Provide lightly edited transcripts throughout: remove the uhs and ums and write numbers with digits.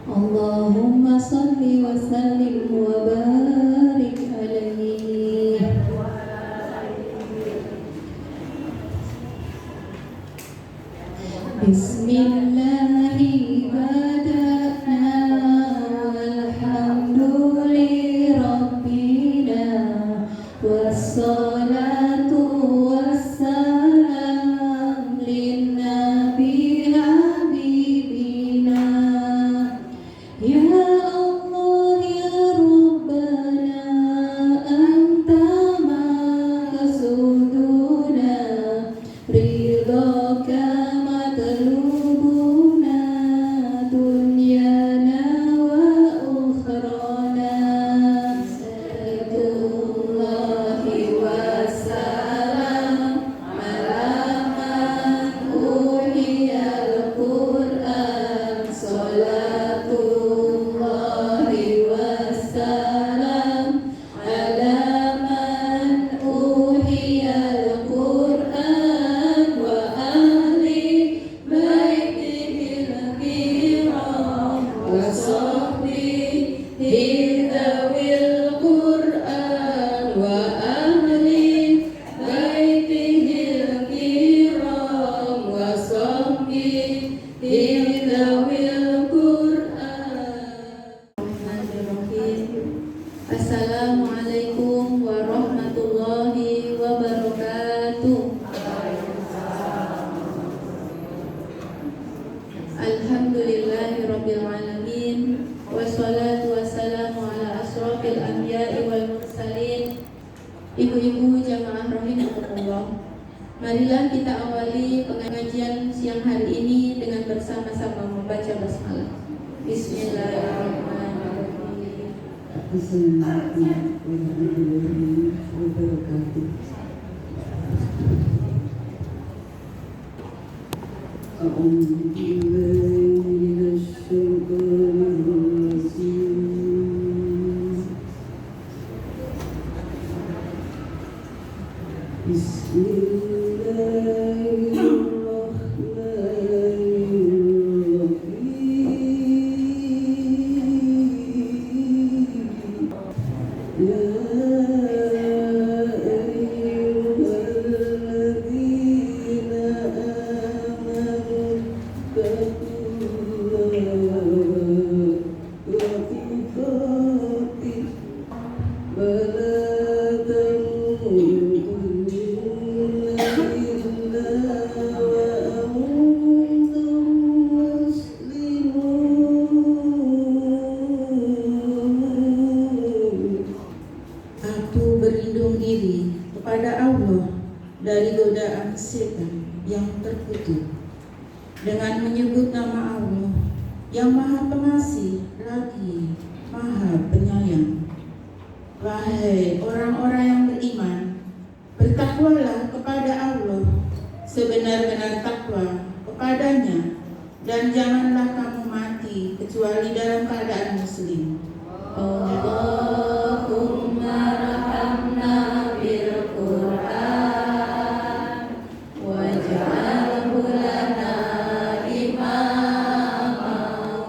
Allahumma salli wa sallim wa barik alaihi. Bismillahi bada'na walhamduli rabbina wassalatu wassalam linnabi habibina. Ya Allah ya Rabbana anta maqsuduna ridhaka matlubuna dunyana wa ukhrana. Salatullahi wassalam ala man uliyal Qur'an. Salatullahi wassalam ala man uliyal Qur'an wa ahli baitihil kiram wa sahbihi dhawil Qur'an wa ahli baitihil kiram wa sahbihi dhawil Qur'an. Assalamualaikum warahmatullahi wabarakatuh. Alhamdulillahi rabbil alamin. Wassalatu wassalamu ala asrofil anbiya'i wal mursalin. Ibu-ibu jamaah rahimakumullah, marilah kita awali pengajian siang hari ini dengan bersama-sama membaca basmalah. Bismillahirrahmanirrahim. Bismillahirrahmanirrahim. Wabarakatuh. A'udzu billahi minasy syaithanir rajim. Bismillahirrahmanirrahim. Ya ayyuhalladzina amanu taqullaha wa tuqatih wa la tamutunna illa wa antum muslimun. Aku berlindung diri kepada Allah dari godaan setan yang terkutuk dengan menyebut nama Allah yang Maha Pengasih lagi Maha Penyayang. Wahai orang-orang yang beriman, bertakwalah kepada Allah sebenar-benar takwa kepadanya, dan janganlah kamu mati kecuali dalam keadaan muslim. Allahumma rahamna bil Qur'an waj'alhu lana imaman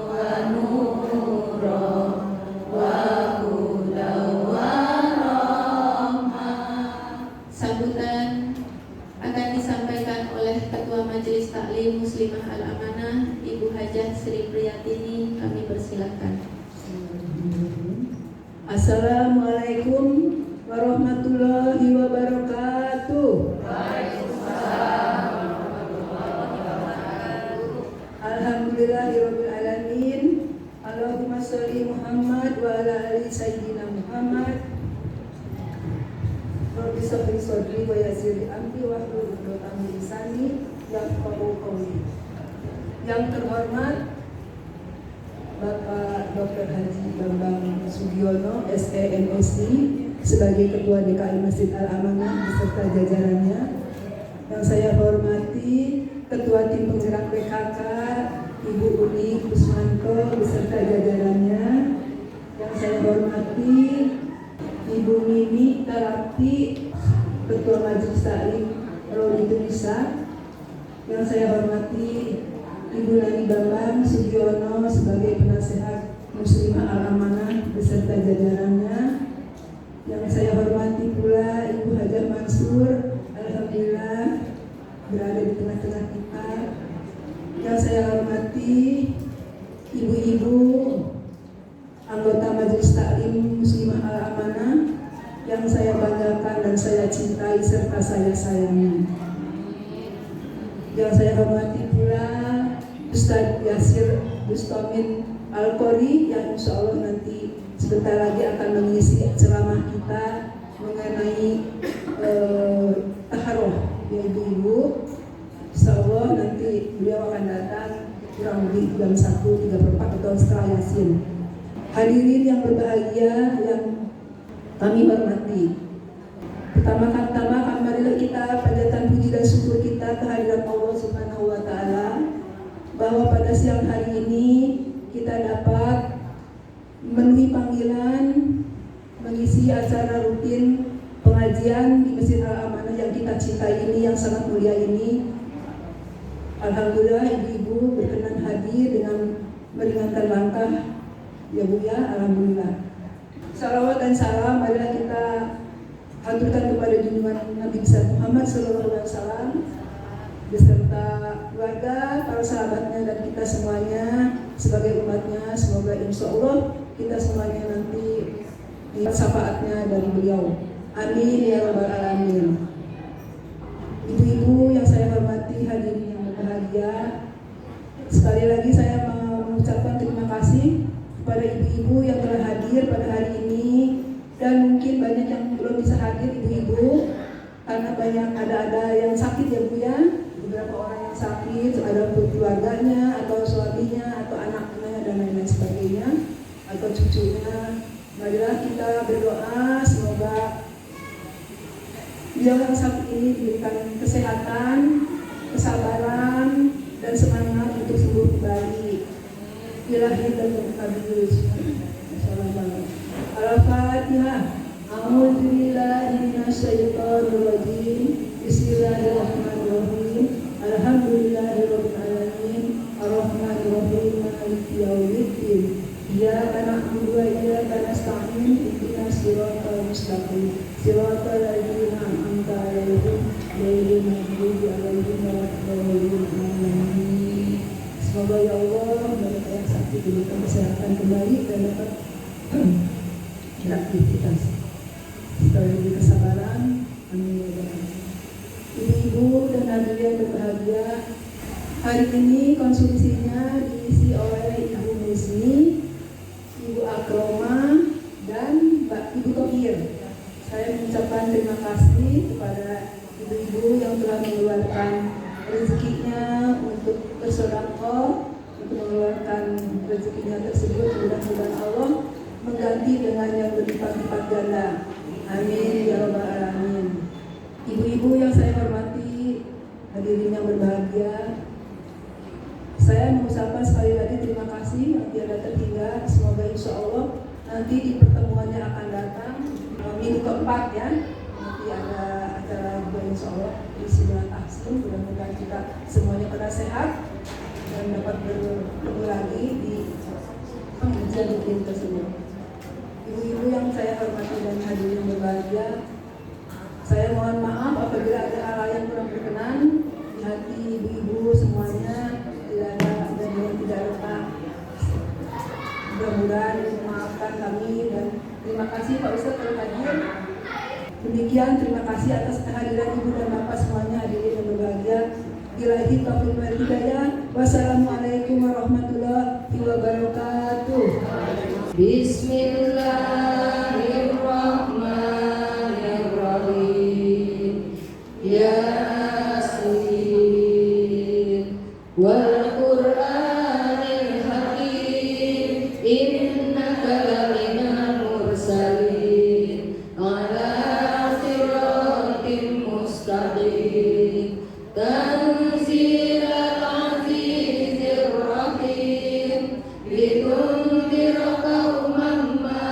wa nuran wa hudan wa rahmah. Sambutan akan disampaikan oleh Ketua Majelis Taklim Muslimah Al-Amanah, Ibu Hajah Sri Priyatini. Kami persilakan. Assalamualaikum warahmatullahi wabarakatuh. Alhamdulillahirabbil alamin. Allahumma sholli Muhammad wa ala ali sayyidina Muhammad. Rabbi shrah sadri wa yassir li amri wahlul 'uqdatam min lisani yafqahu qawli. Yang terhormat Bapak Dr. Haji Bambang Sugiono, SEMSI, sebagai Ketua DKI Masjid Al-Amanah beserta jajarannya. Yang saya hormati Ketua Tim Penggerak PKK, Ibu Uni Kusmanto beserta jajarannya. Yang saya hormati Ibu Mimi Tarapti, Ketua Majelis Taklim Indonesia. Yang saya hormati Ibu Nani Bambang Sugiono sebagai penasehat Muslimah Al-Amanah beserta jajarannya. Yang saya hormati pula Ibu Hajah Mansur, alhamdulillah berada di tengah-tengah kita. Yang saya hormati ibu-ibu anggota Majelis Taklim Muslimah Al-Amanah yang saya banggakan dan saya cintai serta saya sayangi. Yang saya hormati pula Ustadz Yasir Bustomin Al-Qori yang insya Allah nanti sebentar lagi akan mengisi ceramah kita mengenai taharoh ya ibu-ibu. Insya Allah nanti beliau akan datang kurang lebih jam 1:34 atau setelah Yasin. Hadirin yang berbahagia yang kami hormati, pertama-tama marilah kita panjatkan puji dan syukur kita kehadirat Allah Subhanahu wa Ta'ala bahwa pada siang hari ini kita dapat memenuhi panggilan mengisi acara rutin pengajian di Masjid Al-Amanah yang kita cintai ini, yang sangat mulia ini. Alhamdulillah ibu-ibu berkenan hadir dengan meringankan langkah ya Bu ya, alhamdulillah. Salawat dan salam marilah kita haturkan kepada junjungan Nabi besar Muhammad SAW beserta keluarga, para sahabatnya dan kita semuanya sebagai umatnya. Semoga insya Allah kita semuanya nanti lihat syafaatnya dari beliau. Amin ya rabbal alamin. Ibu-ibu yang saya hormati, hadirin yang berbahagia, sekali lagi saya mengucapkan terima kasih kepada ibu-ibu yang telah hadir pada hari ini, dan mungkin banyak yang belum bisa hadir ibu-ibu karena banyak ada yang sakit ya Bu ya, beberapa orang yang sakit, ada keluarganya atau suaminya atau anaknya dan lain-lain sebagainya atau cucunya. Marilah kita berdoa semoga beliau yang sakit ini diberikan kesehatan, kesabaran dan semangat untuk sembuh kembali. Ilahi dan Muhammadus. Al-Fatihah. A'udzubillahi minasyaitonir rajim. Bismillahirrahmanirrahim. Alhamdulillahirabbil alamin. Arrahmanirrahim. Maliki yaumiddin. Iyyaka na'budu wa iyyaka nasta'in. Ihdinas siratal mustaqim. Siratal ladzina an'amta 'alaihim ghairil maghdubi 'alaihim waladdallin. Semoga ya Allah mereka yang sakit diberikan kesehatan kembali dan dapat beraktivitas serta diberi kesabaran. Amin ya Allah. Ibu-ibu dan hadirin yang berbahagia, hari ini konsumsinya diisi oleh Ibu Musni, Ibu Akroma, dan Mbak Ibu Tohir. Saya mengucapkan terima kasih kepada ibu-ibu yang telah mengeluarkan rezekinya untuk bersedekah, untuk mengeluarkan rezekinya tersebut. Mudah-mudahan Allah mengganti dengan yang berlipat-lipat ganda. Amin ya rabbal alamin. Ibu-ibu yang saya hormati, hadirin yang berbahagia, saya mengucapkan sekali lagi terima kasih yang tiada terhingga. Semoga insya Allah nanti di pertemuannya akan datang minggu keempat ya. Nanti ada acara juga insya Allah di Sidang Tahsin. Mudah-mudahan kita semuanya pada sehat dan dapat bertemu lagi di pengajian rutin tersebut. Ibu-ibu yang saya hormati dan hadirin yang berbahagia, saya mohon maaf apabila ada hal yang kurang berkenan di hati ibu-ibu semuanya. Tidak ada yang tidak letak. Mudah-mudahan memaafkan kami dan terima kasih Pak Ustadz telah hadir. Demikian, terima kasih atas kehadiran Ibu dan Bapak semuanya hadirin yang berbahagia. Billahi taufiq wal hidayah. Wassalamualaikum warahmatullahi wabarakatuh. Bismillahirrahmanirrahim. Yasin wal Qur'anil Hakim. Innaka laminal mursalin ala siratim mustaqim. Tanzilal azizir rahim. Litundira qauman ma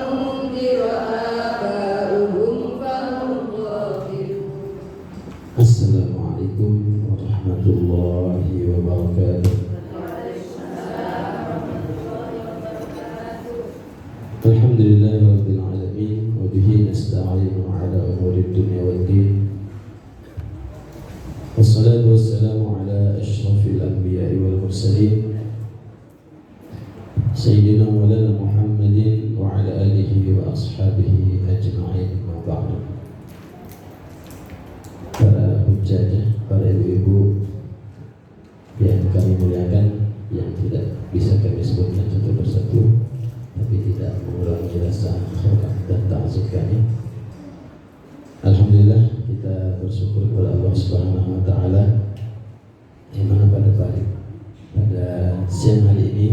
undira aba'uhum fahum ghafilun. Assalamualaikum warahmatullahi wabarakatuh. والصلاة والسلام على أشرف الأنبياء والمرسلين سيدنا مولانا محمد وعلى آله وأصحابه أجمعين. ما بعد. Para hujjah, para ibu-ibu yang kami muliakan, yang tidak bisa kami sebutkan satu persatu, tapi tidak mengurangi rasa hormat dan ta'zim kami. Alhamdulillah, kita bersyukur kepada Allah Subhanahu wa taala di mana pada siang hari ini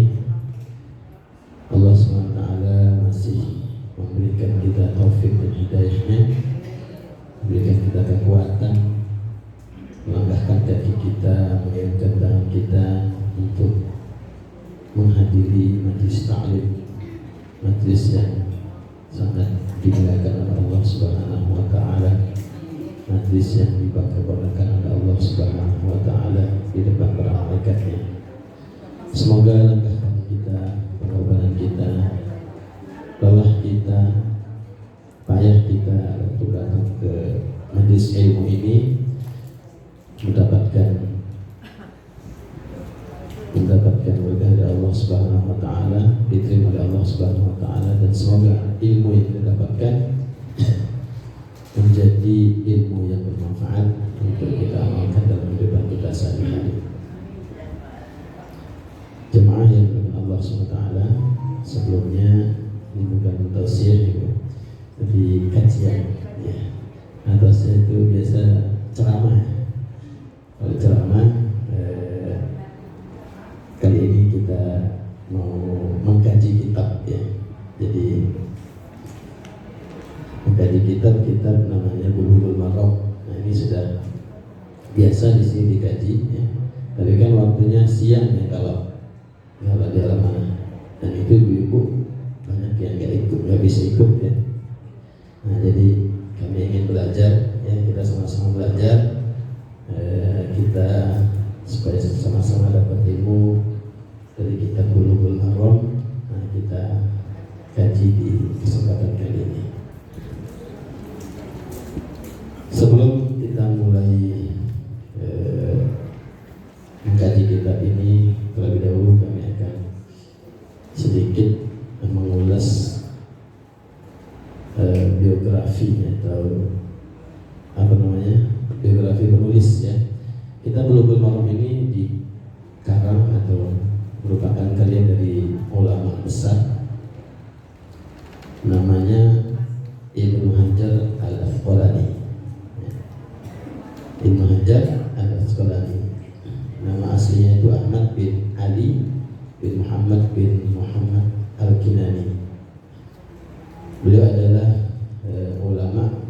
Allah Subhanahu wa taala masih memberikan kita taufik dan hidayahnya, memberikan kita kekuatan, melangkahkan kaki kita, mengirimkan tangan kita untuk menghadiri majlis ta'lim, majlis yang sangat dimuliakan oleh Allah Subhanahu wa taala, majlis yang dibangga-banggakan oleh Allah Subhanahu wa taala di depan para malaikatnya. Semoga langkah kaki kita, pengorbanan kita, lelah kita, payah kita untuk datang ke majlis ilmu ini mendapatkan berkah dari Allah Subhanahu wa taala, diterima oleh Allah Subhanahu wa taala, dan semoga ilmu yang kita dapatkan menjadi ilmu yang bermanfaat untuk kita amalkan dalam kehidupan kita sehari-hari. Jemaah yang dengan Allah Subhanahu wa taala, sebelumnya ini bukan tausiah tapi kajian ya. Nah, tausiah itu biasa ceramah. Kalau ceramah kali ini kita mau mengkaji kitab ya. Jadi mengkaji kitab namanya Bulughul Maram. Nah, ini sudah biasa di sini dikaji ya. Tapi kan waktunya siang ya kalau di alam-alam. Dan itu ibu-ibu banyak yang nggak bisa ikut ya. Nah, jadi kami ingin belajar ya, kita sama-sama belajar, kita supaya sama-sama dapat ilmu dari kitab Bulughul Maram. Nah, kita kaji di kesempatan kali ini. Sebelum kita mulai mengkaji kitab ini, terlebih dahulu kami akan sedikit mengulas biografi atau biografi penulis ya. Kita Bulughul Maram ini dikarang atau merupakan karya dari ulama besar, namanya Ibnu Hajar Al-Asqalani. Ibnu Hajar Al-Asqalani, nama aslinya itu Ahmad bin Ali bin Muhammad bin Muhammad Al-Kinani. Beliau adalah ulama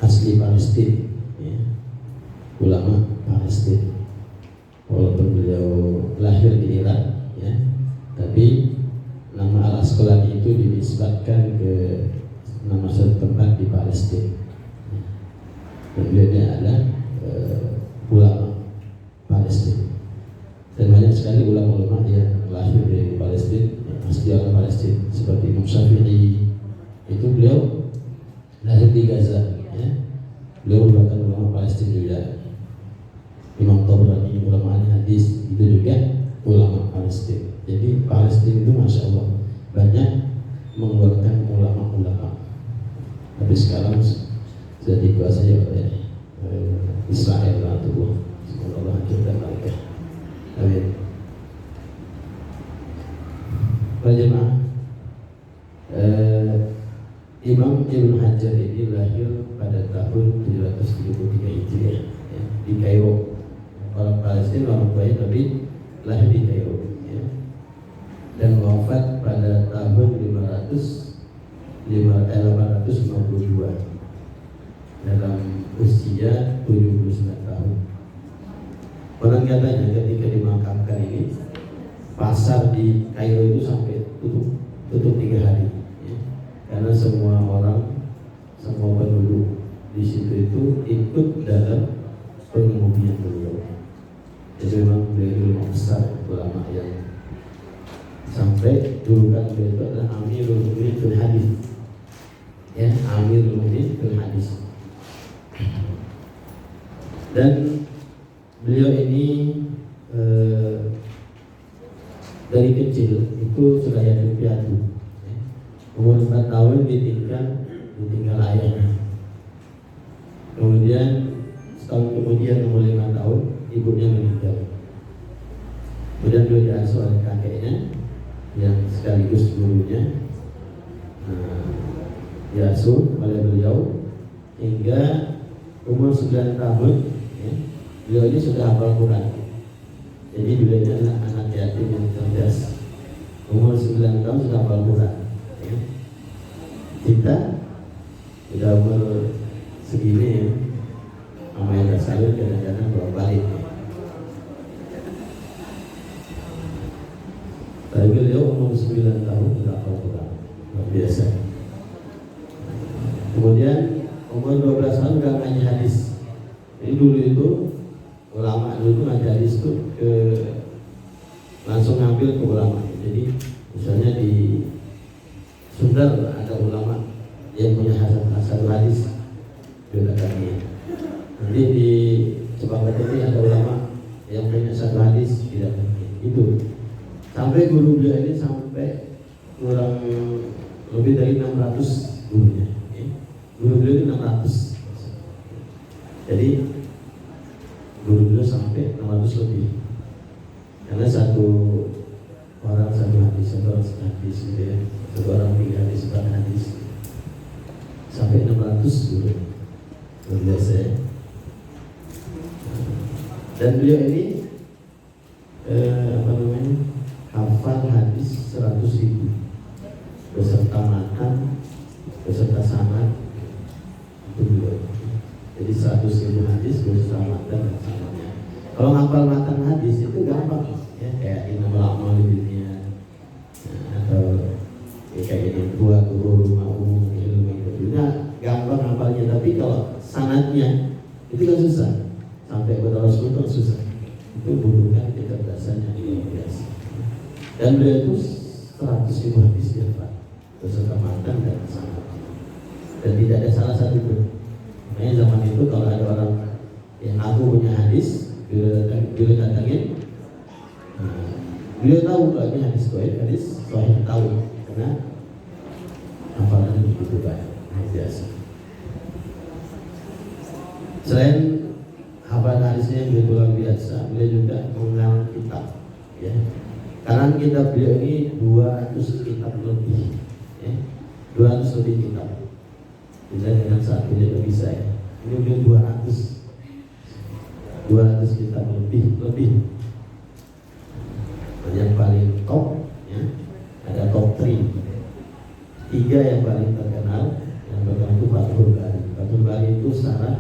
asli Palestina ya. Ulama Palestina, walaupun beliau lahir di Irak ya, tapi nama Al-Asqalani itu dinisbatkan ke nama suatu tempat di Palestina. Dan beliau adalah ulama Palestina. Dan banyak sekali ulama-ulama yang lahir di Palestina, asli orang Palestina, seperti Imam Syafi'i, itu beliau lahir di Gaza ya. Beliau merupakan ulama Palestina juga. Imam Tabrani, ulama hadis, itu juga ulama Palestina. Jadi Palestina itu masya Allah banyak mengeluarkan ulama-ulama. Tapi sekarang sudah dikuasai oleh Israel atau semoga Allah hancurkan mereka. Amin. Para jemaah, Imam Ibnu Hajar ini lahir pada tahun 733 Hijriah ya, di Kairo. Orang Palestina, orang baik, tapi lahir di Kairo ya. Dan wafat pada tahun 852 dalam usia 79 tahun. Orang katanya ketika dimakamkan ini, pasar di Kairo itu sampai tutup 3 hari ya. Karena semua orang, semua penduduk di situ itu ikut dalam pengemudian beliau. Jadi memang beliau besar, ulama yang sampai dulu kan beliau itu adalah Amirul Mu'minin fil Hadis ya, Amirul Mu'minin fil Hadis. Dan beliau ini dari kecil itu sudah yatim piatu. Umur 4 tahun ditinggal ayahnya. Kemudian setahun kemudian umur 5 tahun ibunya meninggal. Kemudian beliau diasuh oleh kakeknya yang sekaligus gurunya. Diasuh oleh beliau hingga umur 9 tahun ya, beliau ini sudah hafal Quran. Jadi beliau ini adalah anak yatim yang cerdas. Umur 9 tahun sudah hafal Quran ya. Kita sudah umur segini ya, sama yang salur kadang-kadang bawa balik ya. Tapi beliau umur 9 tahun sudah hafal Quran, luar biasa. Kemudian umur 12 tahun udah ngaji hadis. Jadi dulu itu ulama dulu ngaji hadis itu langsung ngambil ke ulama. Jadi misalnya di Sunda ada ulama yang punya satu hadis juga kami. Nanti di Cepaka ini ada ulama yang punya satu hadis tidak itu. Sampai guru beliau ini sampai kurang lebih dari 600 gurunya. Guru beliau itu 600. Jadi guru beliau sampai 600 lebih. Karena satu orang satu hadis, satu orang satu hadis gitu ya. Satu orang 3 hadis, 4 hadis. Sampai 600 guru. Luar biasa ya. Dan beliau ini hafal hadis 100.000 beserta matan, beserta sanad itu beliau. Jadi 100.000 hadis beserta matan dan sanadnya. Kalau hafal matan hadis itu gampang ya, kayak innamal a'malu binniyat atau ya, kayak ini dua guru ma'um ilmu itu gampang hafalnya. Tapi kalau sanadnya itu kan susah, sampai kepada Rasul itu susah. Itu butuhkan kecerdasan yang luar biasa. Dan beliau itu 100.000 hadis ya Pak, beserta matan dan sanad. Dan tidak ada salah satu pun. Makanya zaman itu kalau ada orang yang aku punya hadis, beliau datangin, beliau tahu kalau ini hadis sahih tahu, karena hafalannya begitu banyak, biasa. Selain hafalan hadisnya yang luar biasa, beliau juga mengenal kitab, ya. Karena kitab beliau ini 200 kitab lebih, ya. 200 lebih kitab. Bisa dengan satu tidak bisa ya. Ini beliau 200 kitab lebih. Yang paling top, ya, ada top 3. 3 yang paling terkenal. Yang pertama itu Fathul Bari. Fathul Bari itu salah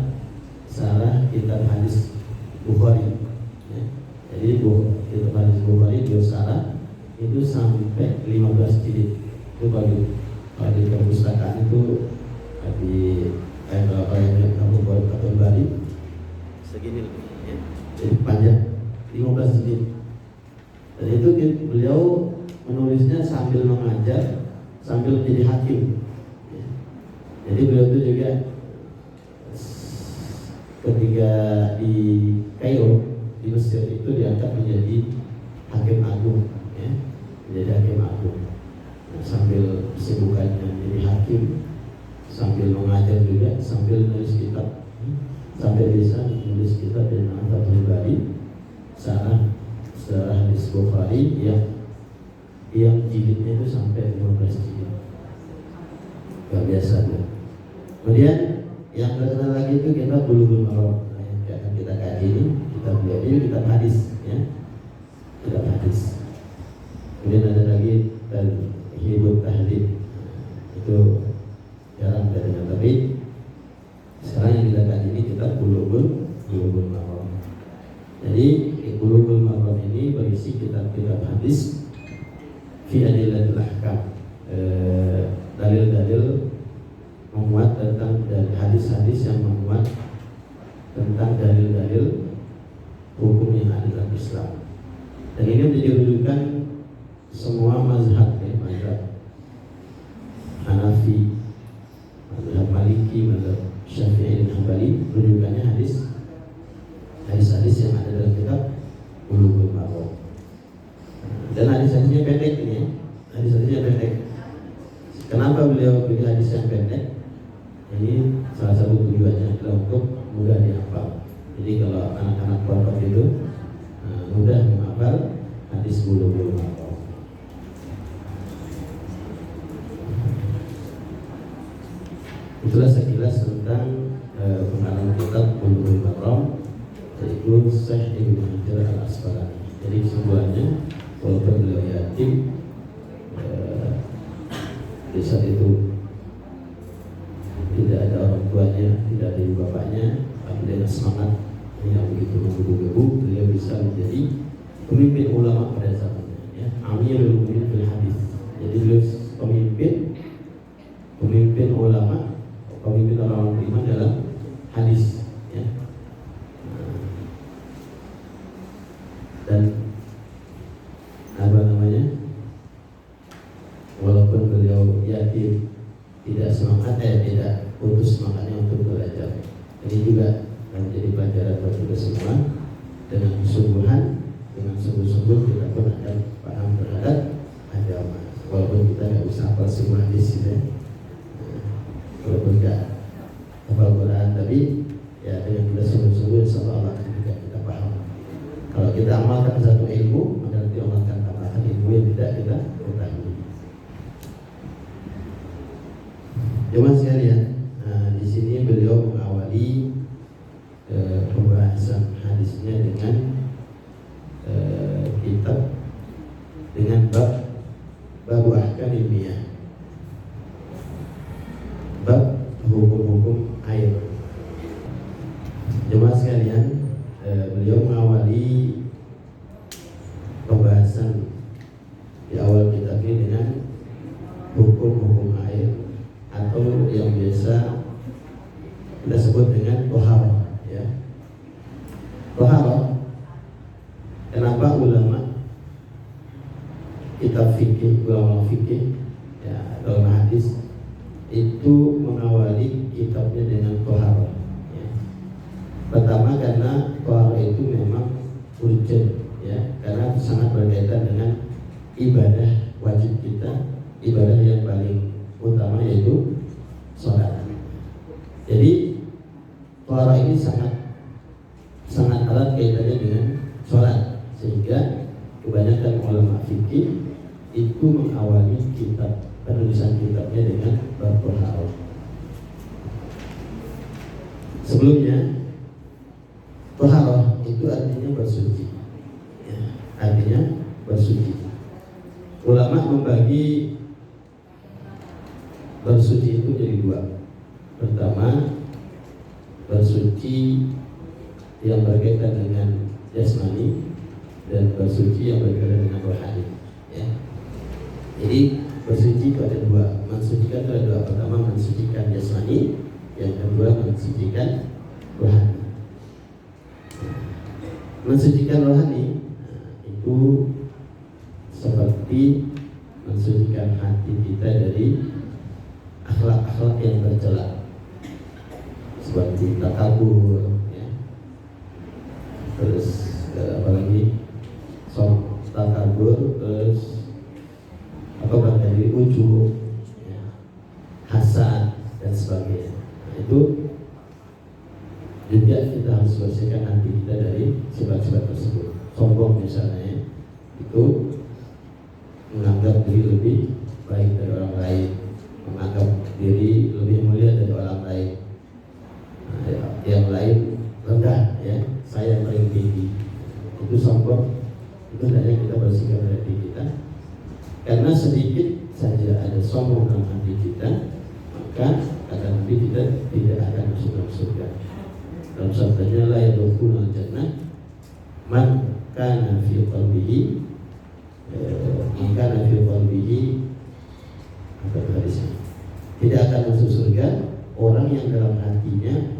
kitab hadis Bukhari. Ya. Jadi kitab hadis Bukhari itu salah itu sampai 15 jilid. Itu bagi perpustakaan itu di kamu buat Fathul Bari segini lebih, ya. Jadi panjang 15 jilid. Dan itu beliau menulisnya sambil mengajar, sambil menjadi hakim. Ya. Jadi beliau itu juga ketika di Kairo di Mesir itu diangkat menjadi hakim agung, ya. Menjadi hakim agung. Nah, sambil kesibukannya menjadi hakim, sambil mengajar juga, sambil menulis kitab, sampai bisa menulis kitab dengan Fathul Bari, sarah hadis Bukhari yang jilidnya itu sampai 15 jilid. Luar biasa ya. Kemudian yang terkenal lagi itu kita Bulughul Maram. Nah, yang akan kita kaji ini kita beliau ini kitab hadis, ya. Kitab hadis. Kemudian ada lagi Hibut Tahdhib. Itu jarang kita dengar, tapi sekarang yang kita kaji ini kita Bulughul Maram. Jadi Bulughul Maram ini berisi kitab-kitab hadis fi adillatil ahkam, dalil-dalil memuat tentang hadis-hadis yang memuat tentang dalil-dalil hukum yang ada dalam Islam. Dan ini menjadi rujukan semua mazhab, ya, mazhab Hanafi, mazhab Maliki, mazhab Syafi'i dan Hambali, rujukannya hadis hadisnya pendek ini ya. Hadisnya pendek. Kenapa beliau pilih hadis yang pendek? Ini salah satu tujuannya adalah untuk mudah dihafal. Jadi kalau anak-anak pondok itu mudah menghafal hadis bulu-bulu maram. Itulah sekilas tentang pengarang kitab bulu-bulu maram, yaitu Syekh Ibnu Hajar Al-Asqalani. Jadi kesimpulannya, walaupun beliau yatim, di saat itu tidak ada orang tuanya, tidak ada ibu bapaknya, tapi dengan semangat yang begitu menggebu-gebu, beliau bisa menjadi pemimpin ulama pada zamannya. Ya, Amirul Mukminin fil hadis. Jadi beliau pemimpin ulama, pemimpin orang-orang beriman dalam hadis. Ya. Dan apa namanya? Walaupun beliau yatim, tidak semangat, tidak putus semangatnya untuk belajar. Ini juga menjadi pelajaran bagi kita semua. Dengan kesungguhan, dengan sungguh-sungguh kita pun akan paham terhadap agama. Walaupun kita nggak bisa hafal semua hadis, ya. Walaupun nggak hafal Quran, tapi ya dengan kita sungguh-sungguh, insya Allah akan juga kita paham. Kalau kita amalkan satu ilmu, maka nanti Allah akan tambahkan ilmu yang tidak kita ketahui. Jemaah sekalian, di sini beliau mengawali pembahasan hadisnya dengan kitab dengan bab ahkam ilmiah, bab hukum-hukum air. Jemaah sekalian, beliau mengawali pembahasan di awal kitab ini dengan hukum-hukum air, atau yang biasa kita sebut dengan toharoh, ya. Toharoh. Kenapa ulama kitab fikih, ulama fikih, ya, ulama hadis itu mengawali kitabnya dengan toharoh, ya. Pertama karena toharoh itu memang urgent, ya, karena sangat berkaitan dengan ibadah wajib kita, ibadah yang paling utama yaitu sholat. Jadi toharoh ini sangat erat kaitannya dengan sholat, sehingga kebanyakan ulama fikih itu mengawali kitab penulisan kitabnya dengan bab toharoh. Sebelumnya, toharoh itu artinya bersuci, ya, artinya bersuci. Ulama membagi bersuci itu jadi dua. Pertama, bersuci yang berkaitan dengan jasmani, dan bersuci yang berkaitan dengan rohani, ya. Jadi bersuci itu ada dua, mensucikan itu ada dua. Pertama mensucikan jasmani, yang kedua mensucikan rohani. Mensucikan rohani itu seperti mensucikan hati kita dari akhlak-akhlak yang tercela, seperti takabur, ya. Terus apalagi takabur, terus apa dari ujub, ya, hasad dan sebagainya. Itu juga kita harus bersihkan hati kita dari sifat-sifat tersebut. Sombong misalnya, ya, itu menganggap diri lebih baik dari orang lain, menganggap diri lebih mulia dari orang lain, yang lain rendah, ya, saya yang paling tinggi. Itu sombong. Itu hendaknya kita bersihkan dari hati kita, karena sedikit saja ada sombong dalam hati kita, maka kata Nabi kita tidak akan masuk dalam surga. Dalam sabdanya, la yadkhulul jannah man kana fi qalbihi apa hadisnya, tidak akan masuk surga orang yang dalam hatinya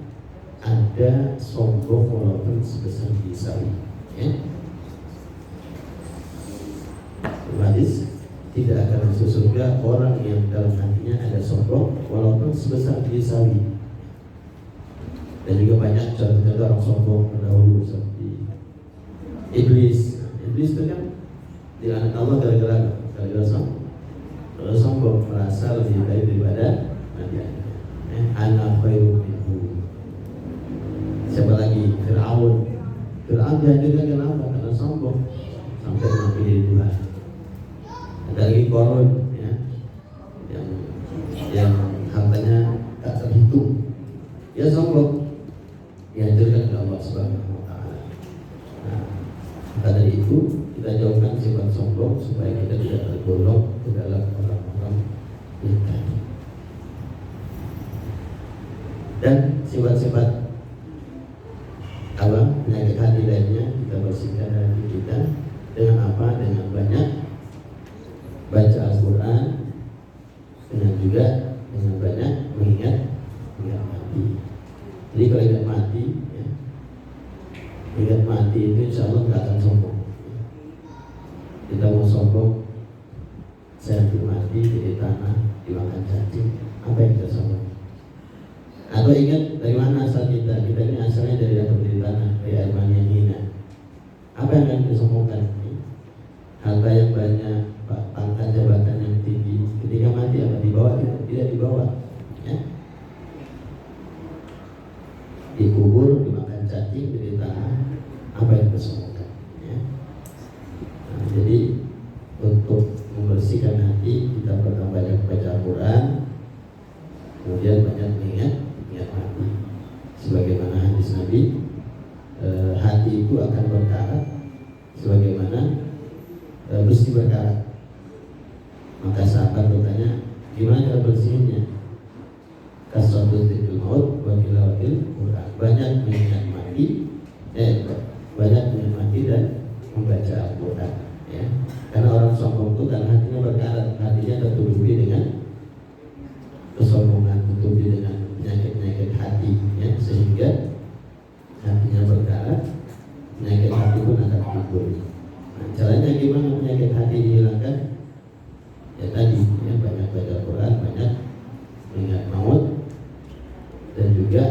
ada sombong walaupun sebesar biji sawi, ya. Hadis, tidak akan masuk surga orang yang dalam hatinya ada sombong walaupun sebesar biji sawi. Dan juga banyak contoh-contoh orang sombong terdahulu seperti iblis. Iblis itu kan dilaknat Allah gara-gara apa? Gara-gara sombong, merasa lebih baik daripada Nabi Adam. Ana khairum minhu. Siapa lagi? Fir'aun dihadirkan kenapa? Karena sombong sampai mengakui Tuhan. Ada lagi Qarun, ya, yang hartanya tak terhitung, dia sombong, dihadirkan oleh Allah Subhanahu Wa Taala. Nah, maka dari itu kita jauhkan sifat sombong supaya kita tidak tergolong ke dalam orang-orang yang tadi. Dan sifat-sifat apa penyakit hati lainnya kita bersihkan hati kita dengan apa? Dengan banyak baca Al-Quran, dengan juga dengan banyak mengingat mati. Jadi kalau ingat mati, ya, ingat mati itu insya Allah nggak akan sombong. Kita mau sombong, saya mati di tanah dimakan cacing, apa yang kita sombong? Atau ingat dari mana asal kita? Kita ini asalnya dari apa? Dari tanah, dari air mani yang hina. Apa yang akan disombongkan? Harta yang banyak, pangkat jabatan yang tinggi. Ketika mati apa dibawa? Tidak dibawa. Ya. Dikubur, dimakan cacing dari tanah. Apa yang disombongkan? Ya. Nah, jadi untuk membersihkan hati kita pertama banyak baca Al-Quran, kemudian banyak mengingat mati. Sebagaimana hadis Nabi, hati itu akan berkarat sebagaimana besi berkarat. Maka sahabat bertanya, gimana cara bersihinnya? Kasratul dzikril maut wa tilawatil Quran. Banyak mengingat mati, banyak mengingat mati dan membaca Al-Quran. Ya. Karena orang sombong itu karena hatinya berkarat, hatinya tertutupi dengan kesombongan, tertutupi dengan penyakit-penyakit hati, ya, sehingga hatinya berkarat, penyakit hati pun akan timbul. Nah, caranya gimana penyakit hati dihilangkan? Ya tadi, ya, banyak baca Quran, banyak mengingat maut, dan juga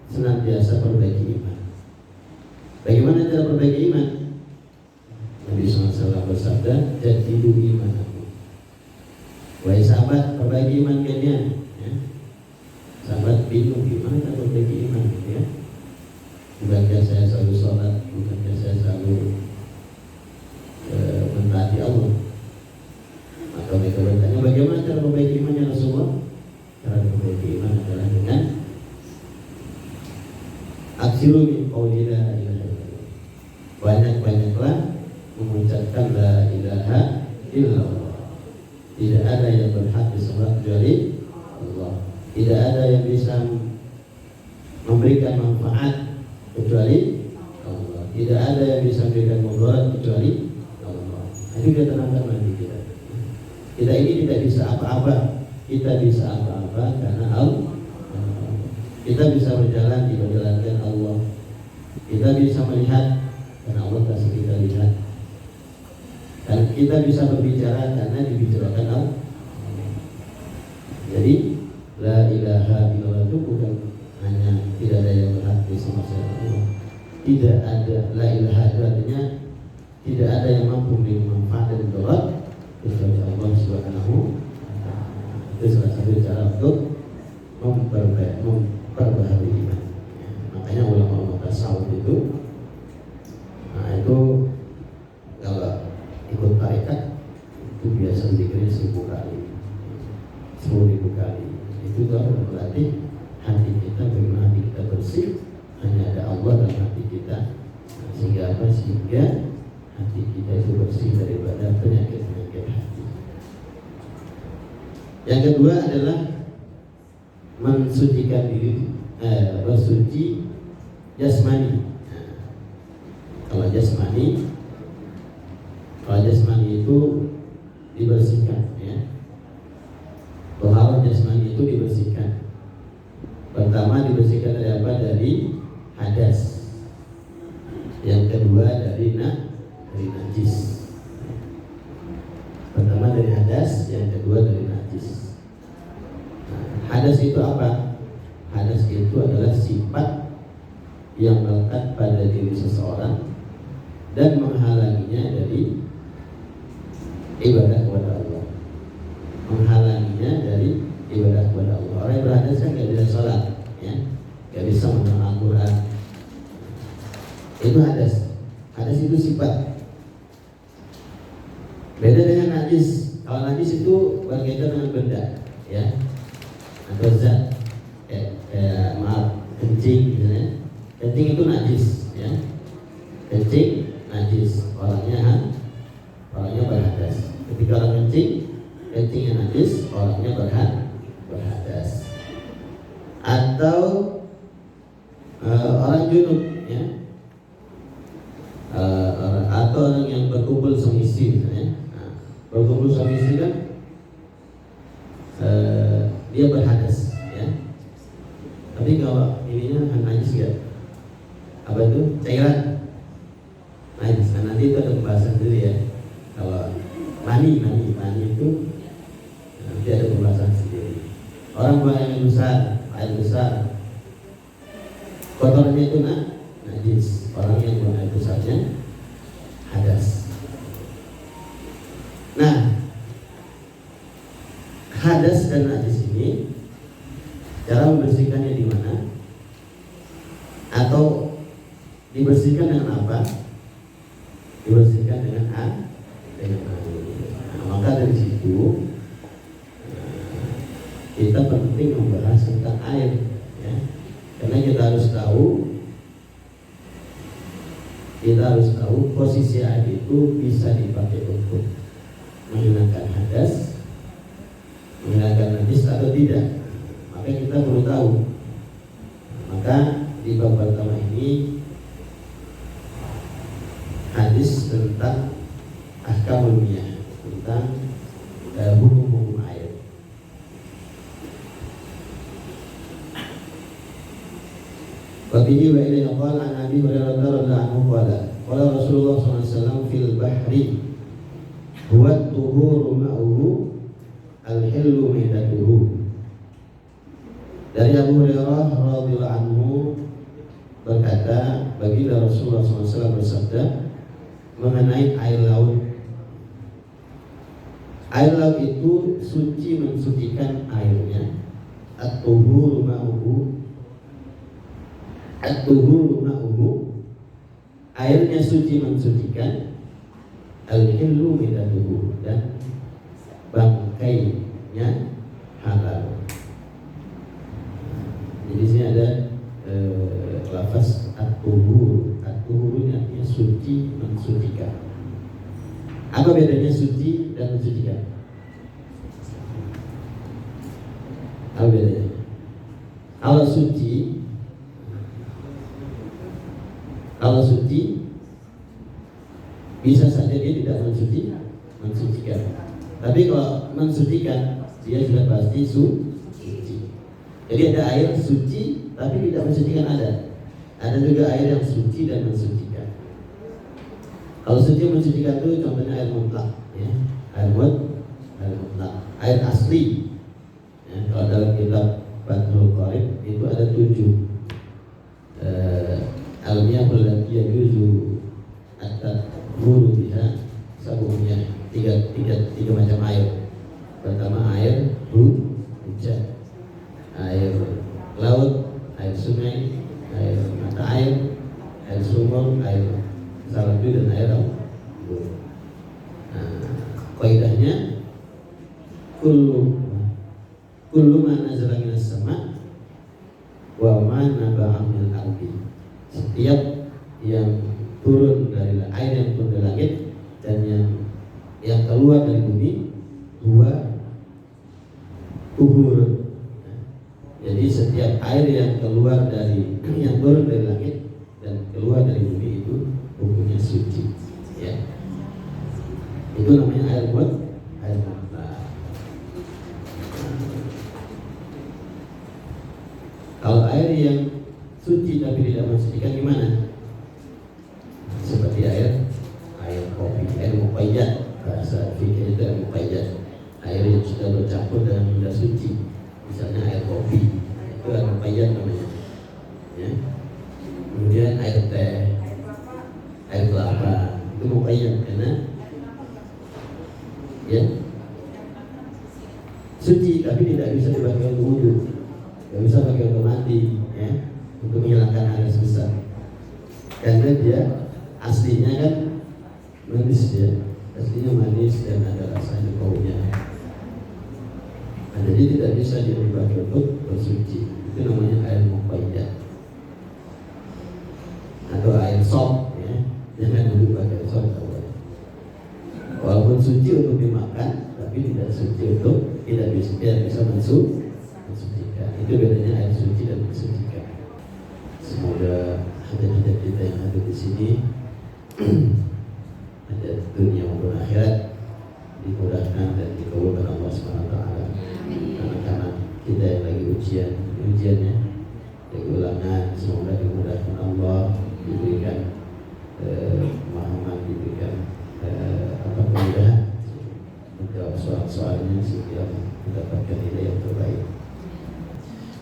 senantiasa perbaiki iman. Bagaimana cara perbaiki iman? Nabi SAW bersabda, jadidu imanakum. Wahai sahabat, perbaiki iman kalian. Ya. Sahabat bingung gimana cara perbaiki iman, ya? Bukankah saya selalu sholat, bukankah saya selalu mentaati Allah? Maka mereka bertanya, bagaimana cara perbaiki imannya Rasulullah? Cara perbaiki iman adalah dengan aksiru min qauli la ilaha illallah. Banyak-banyaklah mengucapkan la ilaha illallah. Tidak ada yang berhak disembah kecuali Allah. Tidak ada yang bisa memberikan manfaat kecuali Allah. Tidak ada yang bisa memberikan mudarat kecuali Allah. Itu kita tanamkan lagi kita. Kita ini tidak bisa apa-apa. Kita bisa apa-apa karena Allah. Kita bisa berjalan diperjalankan Allah. Kita bisa melihat karena Allah kasih kita lihat. Dan kita bisa berbicara karena dibicarakan Allah. Jadi la ilaha illallah itu bukan hanya tidak ada yang berhak disembah selain Allah. Tidak ada, la ilaha itu artinya tidak ada yang mampu memberi manfaat dan mudarat kecuali Allah Subhanahu wa Ta'ala. Itu salah satu cara untuk memperbaharui iman. Ya, makanya ulama-ulama tasawuf itu, nah itu kalau ikut tarekat itu biasa zikirnya 1000 kali, 10.000 kali. Itu berarti hati kita, bagaimana hati kita bersih, hanya ada Allah dalam hati kita. Nah, sehingga apa? Sehingga hati kita itu bersih daripada penyakit-penyakit hati. Yang kedua adalah mensucikan diri, bersuci jasmani. Nah, kalau jasmani itu dibersihkan, ya. Toharoh jasmani itu dibersihkan. Pertama dibersihkan dari apa? Dari hadas. Yang kedua dari najis. Pertama dari hadas, yang kedua dari najis. Nah, hadas itu apa? Hadas itu adalah sifat yang melekat pada diri seseorang dan menghalanginya dari ibadah kepada Allah, menghalanginya dari ibadah kepada Allah. Orang yang berhadas kan nggak bisa sholat, ya, nggak bisa membaca Al-Quran. Itu hadas. Hadas itu sifat. Beda dengan najis. Kalau najis itu berkaitan dengan benda, ya, atau zat. Maaf, kencing, misalnya. Kencing itu najis, ya. Kencing najis, orangnya berhadas. Ketika orang kencingnya najis, orangnya berhadas. Atau orang junub, ya, atau orang yang berkumpul suami istri, misalnya. Berkumpul suami istri kan dia berhadas, ya. Tapi kalau ininya najis ya, apa itu, cairan najis. Nah, nanti itu ada pembahasan dulu, ya. Kalau mani itu nanti ada pembahasan sendiri. Orang buang air besar, kotornya itu najis. Orang yang buang air besarnya hadas. Nah, hadas dan najis ini cara membersihkannya di mana? Atau dibersihkan dengan apa? Dibersihkan dengan air. Nah, maka dari situ kita penting membahas tentang air, ya. Karena kita harus tahu posisi air itu bisa dipakai untuk menghilangkan hadas, menghilangkan najis atau tidak. Maka kita perlu tahu. Maka di bab pertama ini hadis tentang ahkamul miyah, tentang hukum-hukum air. Wabihi wa ilayhi qala an Abi Hurairah radhiyallahu anhu qala Rasulullah sallallahu alaihi wasallam fil bahri huwa tuhuru ma'uhu al-hillu maitatuhu. Dari Abu Hurairah radhiyallahu anhu berkata, baginda Rasulullah SAW bersabda mengenai air laut. Air laut itu suci mensucikan airnya. At-tuhuru ma'uhu, airnya suci mensucikan. Al-hillu maitatuhu, dan bangkainya halal. Jadi sini ada lafaz at-tuhur. At-tuhur ini artinya suci mensucikan. Apa bedanya suci dan mensucikan? Apa bedanya? Kalau suci bisa saja dia tidak mensucikan. Tapi kalau mensucikan, dia sudah pasti suci. Jadi ada air suci tapi tidak mensucikan, ada juga air yang suci dan mensucikan. Kalau suci mensucikan itu contohnya air mutlak, ya. Air mutlak, air asli, ya. Kalau dalam kitab Fathul Qorib itu ada 7 al-miyahul lati yajuzu at-tahuru biha sab'umiyah, tiga macam air. Pertama air hujan, air laut, air sungai, air mata air sumur, air salju, dan air embun. Kaidahnya kullu ma nazala minas sama wa ma naba'a minal ardi. Setiap yang turun dari air yang turun dari langit dan yang keluar dari bumi, dua tuhur. Jadi setiap air yang turun dari langit dan keluar dari bumi itu hukumnya suci, ya. Itu namanya air mutlak. Kalau air yang suci tapi tidak mensucikan gimana? Seperti air kopi, air muqayyad, bahasa fikih itu air muqayyad, air yang sudah bercampur dengan benda suci. Misalnya air kopi, itu air muqayyad namanya, ya. Kemudian air teh, air kelapa, itu muqayyad karena juga mandi ya, untuk menghilangkan hadas besar. Karena dia aslinya kan manis ya, aslinya manis dan ada rasanya baunya. Nah, jadi tidak bisa dipakai untuk bersuci. Itu namanya air muqayyidah atau air sop ya. Jangan dulu pakai sop. Walaupun suci untuk dimakan, tapi tidak suci untuk tidak bisa mensucikan. Itu bedanya air suci dan mensucikan. Semoga hajat-hajat kita yang ada di sini, hajat dunia maupun akhirat, dimudahkan dan dikabulkan Allah SWT. Karena kita yang lagi ujiannya, lagi ulangan, semoga dimudahkan Allah, diberikan pemahaman, diberikan kemudahan menjawab soal-soalnya sehingga mendapatkan nilai yang terbaik.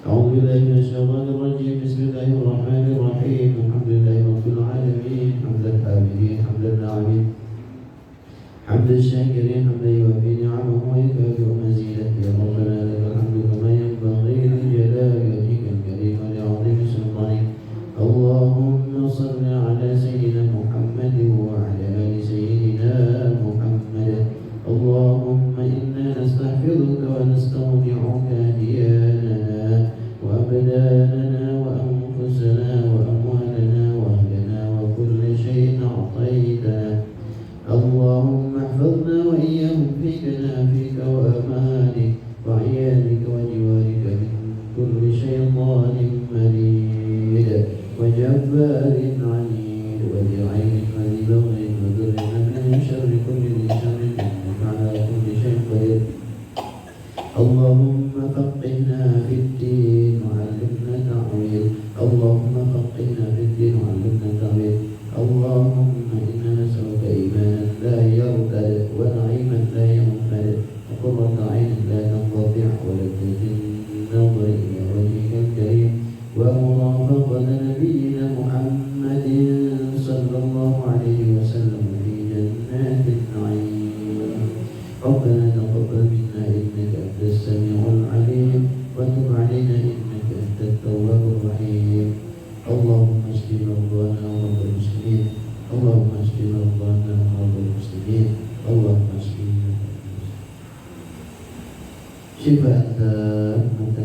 A'udzubillahi minasyaitonir rajim. Bismillahirrahmanirrahim. Alhamdulillahi rabbil alamin. Hamdan hamidin, hamdan na'amin. Hamdan syakirin, hamdan yuwaffi ni'amahu wa yukafi'u mazidah. Ya Rabbana lakal hamdu kama yanbaghi li jalali wajhikal karim wa li'azimi sultanik. Allahumma salli ala sayyidina Muhammad wa ala ali sayyidina Muhammad. Allahumma inna nastahfizuka wa nastawdi'uka diyanana wa abdanana wa anfusana wa amwalana wa ahlana wa kulla shay'in a'taytana. Allahumma ihfazna wa iyyahum fi kanafika wa amanik wa 'iyadika wa jiwarika min kulli shaytanin marid وجبار عنيد وذي عين وذي بغي وذل من شر كل ذي شر إنك على كل شيء قدير. اللهم فقهنا في الدين وعلمنا تأويل. اللهم فقهنا في الدين وعلمنا تأويل. اللهم إنا نسألك إيمانا لا يرتد ونعيما لا ينفد وقرة عين لا تنقطع ولذة النظر إلى وجهك الكريم ومرافقة نبينا محمد صلى الله عليه وسلم في جنات النعيم. ربنا تقبل منا إنك أنت السميع العليم وتب علينا إنك أنت التواب الرحيم. اللهم اشف مرضانا ومرضى المسلمين. اللهم اشف مرضانا ومرضى المسلمين. اللهم اشف شفاء تامة